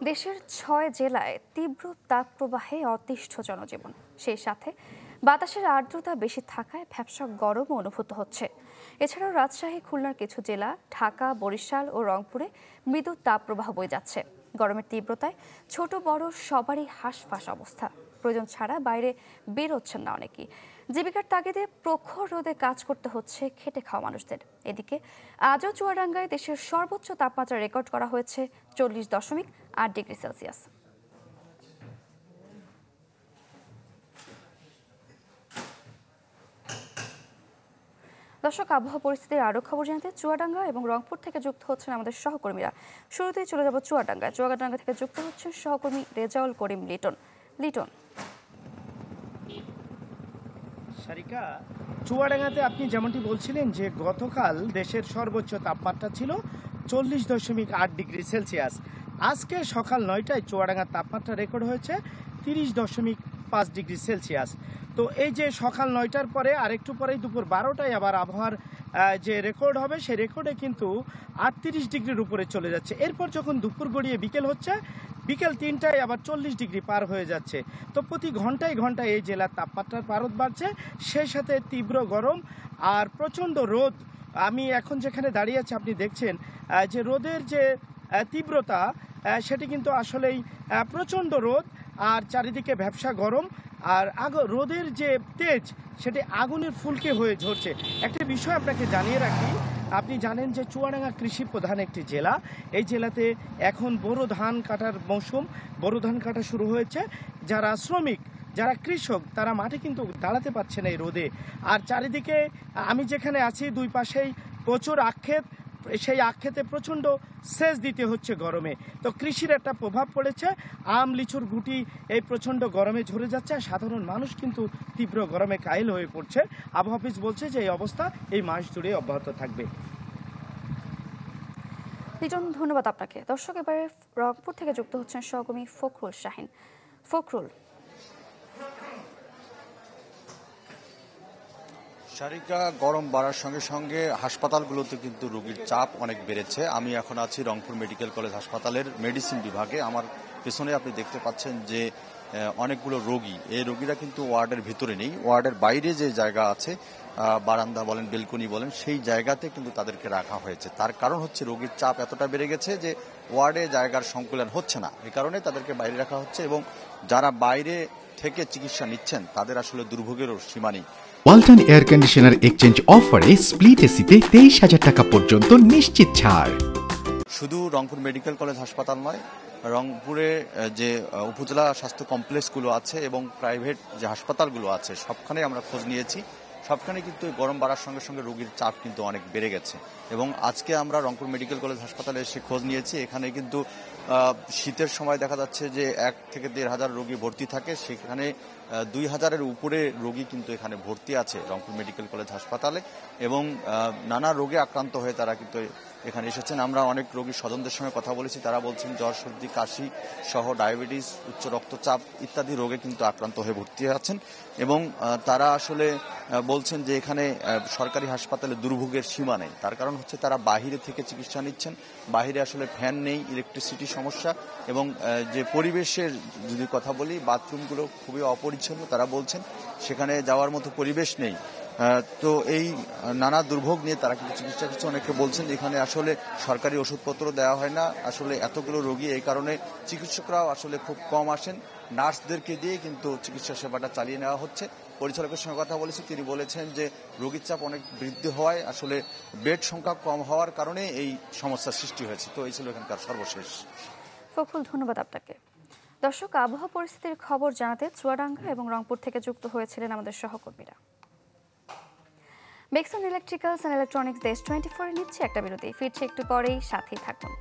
দেশের ৬ জেলায় তীব্র তাপপ্রবাহে অতিষ্ঠ জনজীবন, সেই সাথে বাতাসের আর্দ্রতা বেশি থাকায় ভ্যাপসা গরমও অনুভূত হচ্ছে। এছাড়াও রাজশাহী, খুলনার কিছু জেলা, ঢাকা, বরিশাল ও রংপুরে মৃদু তাপপ্রবাহ বয়ে যাচ্ছে। গরমের তীব্রতায় ছোট বড় সবারই হাঁসফাঁস অবস্থা। প্রয়োজন ছাড়া বাইরে বের হচ্ছেন না অনেকেই। জীবিকার তাগিদে প্রখর রোদে কাজ করতে হচ্ছে খেটে খাওয়া মানুষদের। এদিকে আজও চুয়াডাঙ্গায় দেশের সর্বোচ্চ তাপমাত্রা রেকর্ড করা হয়েছে 40.8 ডিগ্রি সেলসিয়াস। দর্শক, আবহাওয়া পরিস্থিতির আরও খবর জানাতে চুয়াডাঙ্গা এবং রংপুর থেকে যুক্ত হচ্ছেন আমাদের সহকর্মীরা। শুরুতেই চলে যাব চুয়াডাঙ্গা থেকে যুক্ত হচ্ছেন সহকর্মী রেজাউল করিম লিটন। সারিকা, চুয়াডাঙ্গাতে আপনি যেমনটি বলছিলেন যে গতকাল দেশের সর্বোচ্চ তাপমাত্রা ছিল 40.8 ডিগ্রি সেলসিয়াস। আজকে সকাল 9টায় চুয়াডাঙ্গার তাপমাত্রা রেকর্ড হয়েছে 30.5 ডিগ্রি সেলসিয়াস। তো এই যে সকাল 9টার পরে আরেকটু পরেই দুপুর 12টায় আবার আবহাওয়ার যে রেকর্ড হবে সেই রেকর্ডে কিন্তু 38 ডিগ্রির উপরে চলে যাচ্ছে। এরপর যখন দুপুর গড়িয়ে বিকেল হচ্ছে, বিকেল 3টায় আবার 40 ডিগ্রি পার হয়ে যাচ্ছে। তো প্রতি ঘন্টায় ঘন্টায় এই জেলার তাপমাত্রার পারদ বাড়ছে, সেই সাথে তীব্র গরম আর প্রচণ্ড রোদ। আমি এখন যেখানে দাঁড়িয়ে আছি আপনি দেখছেন যে রোদের যে তীব্রতা সেটি কিন্তু আসলেই প্রচণ্ড রোদ আর চারিদিকে ভ্যাপসা গরম আর রোদের যে তেজ সেটি আগুনের ফুলকে হয়ে ঝরছে। একটি বিষয় আপনাকে জানিয়ে রাখি, আপনি জানেন যে চুয়াডাঙ্গা কৃষি প্রধান একটি জেলা। এই জেলাতে এখন বোরো ধান কাটার মৌসুম, বোরো ধান কাটা শুরু হয়েছে। যারা শ্রমিক, যারা কৃষক, তারা মাঠে কিন্তু দাঁড়াতে পারছে না এই রোদে। আর চারিদিকে আমি যেখানে আছি দুই পাশেই প্রচুর আক্ষেপ, সেই আক্ষেপে প্রচণ্ড সেচ দিতে হচ্ছে গরমে। তো কৃষির একটা প্রভাব পড়েছে, আম লিচুর গুটি এই প্রচণ্ড গরমে ঝরে যাচ্ছে আর সাধারণ মানুষ কিন্তু তীব্র গরমে কায়েল হয়ে পড়ছে। আবহাওয়া অফিস বলছে যে এই অবস্থা এই মাস জুড়ে অব্যাহত থাকবে। লিটন, ধন্যবাদ আপনাকে। দর্শক, এবারে রংপুর থেকে যুক্ত হচ্ছেন সহকর্মী ফখরুল শাহিন। ফখরুল। সারিকা, গরম বাড়ার সঙ্গে সঙ্গে হাসপাতালগুলোতে কিন্তু রোগীর চাপ অনেক বেড়েছে। আমি এখন আছি রংপুর মেডিকেল কলেজ হাসপাতালের মেডিসিন বিভাগে। আমার পেছনে আপনি দেখতে পাচ্ছেন যে অনেকগুলো রোগী, এই রোগীরা কিন্তু ওয়ার্ডের ভিতরে নেই, ওয়ার্ডের বাইরে যে জায়গা আছে, বারান্দা বলেন, বেলকনি বলেন, সেই জায়গাতে কিন্তু তাদেরকে রাখা হয়েছে। তার কারণ হচ্ছে রোগীর চাপ এতটা বেড়ে গেছে যে ওয়ার্ডে জায়গার সংকুলন হচ্ছে না, এই কারণে তাদেরকে বাইরে রাখা হচ্ছে। এবং যারা বাইরে থেকে চিকিৎসা নিচ্ছেন তাদের আসলে দুর্ভোগেরও সীমা নেই। ওয়ালটন এয়ার কন্ডিশনার এক্সচেঞ্জ অফারে স্প্লিট এসিতে 23,000 টাকা পর্যন্ত নিশ্চিত ছাড়। শুধু রংপুর মেডিকেল কলেজ হাসপাতাল নয়, রংপুরে যে উপজেলা স্বাস্থ্য কমপ্লেক্সগুলো আছে এবং প্রাইভেট যে হাসপাতালগুলো আছে সবখানে আমরা খোঁজ নিয়েছি। সবখানে কিন্তু গরম বাড়ার সঙ্গে সঙ্গে রোগীর চাপ কিন্তু অনেক বেড়ে গেছে। এবং আজকে আমরা রংপুর মেডিকেল কলেজ হাসপাতালে এসে খোঁজ নিয়েছি। এখানে কিন্তু শীতের সময় দেখা যাচ্ছে যে 1 থেকে 1,500 রোগী ভর্তি থাকে, সেখানে 2,000-এর উপরে রোগী কিন্তু এখানে ভর্তি আছে রংপুর মেডিকেল কলেজ হাসপাতালে। এবং নানা রোগে আক্রান্ত হয়ে তারা কিন্তু এখানে এসেছেন। আমরা অনেক রোগীর স্বজনদের সঙ্গে কথা বলেছি, তারা বলছেন জ্বর, সর্দি, কাশি সহ ডায়াবেটিস, উচ্চ রক্তচাপ ইত্যাদি রোগে কিন্তু আক্রান্ত হয়ে ভর্তি আছেন। এবং তারা আসলে বলছেন যে এখানে সরকারি হাসপাতালে দুর্ভোগের সীমা নেই। তার কারণ হচ্ছে তারা বাহিরে থেকে চিকিৎসা নিচ্ছেন, বাহিরে আসলে ফ্যান নেই, ইলেকট্রিসিটি সমস্যা এবং যে পরিবেশের যদি কথা বলি, বাথরুমগুলো খুবই অপরিচ্ছন্ন। তারা বলছেন সেখানে যাওয়ার মতো পরিবেশ নেই। তো এই নানা দুর্ভোগ নিয়ে তারা কিন্তু চিকিৎসা করছে। অনেকে বলছেন এখানে আসলে সরকারি ওষুধপত্র দেওয়া হয় না, আসলে এতগুলো রোগী, এই কারণে চিকিৎসকরাও আসলে খুব কম আসেন, নার্সদেরকে দিয়ে কিন্তু চিকিৎসা সেবাটা চালিয়ে নেওয়া হচ্ছে। পরিচালকের সঙ্গে কথা বলেছি, তিনি বলেছেন যে রোগীর চাপ অনেক বৃদ্ধি হওয়ায় আসলে বেড সংখ্যা কম হওয়ার কারণে এই সমস্যার সৃষ্টি হয়েছে। তো এই ছিল এখানকার সর্বশেষ। ফখরুল, ধন্যবাদ আপনাকে। দর্শক, আবহাওয়া পরিস্থিতির খবর জানাতে চুয়াডাঙ্গা এবং রংপুর থেকে যুক্ত হয়েছিলেন আমাদের সহকর্মীরা। মেক্সন ইলেকট্রিক্যালস অ্যান্ড ইলেকট্রনিক্স দেশ 24 নিচ্ছে একটা বিরতি, ফিরছে একটু পরেই, সাথেই থাকুন।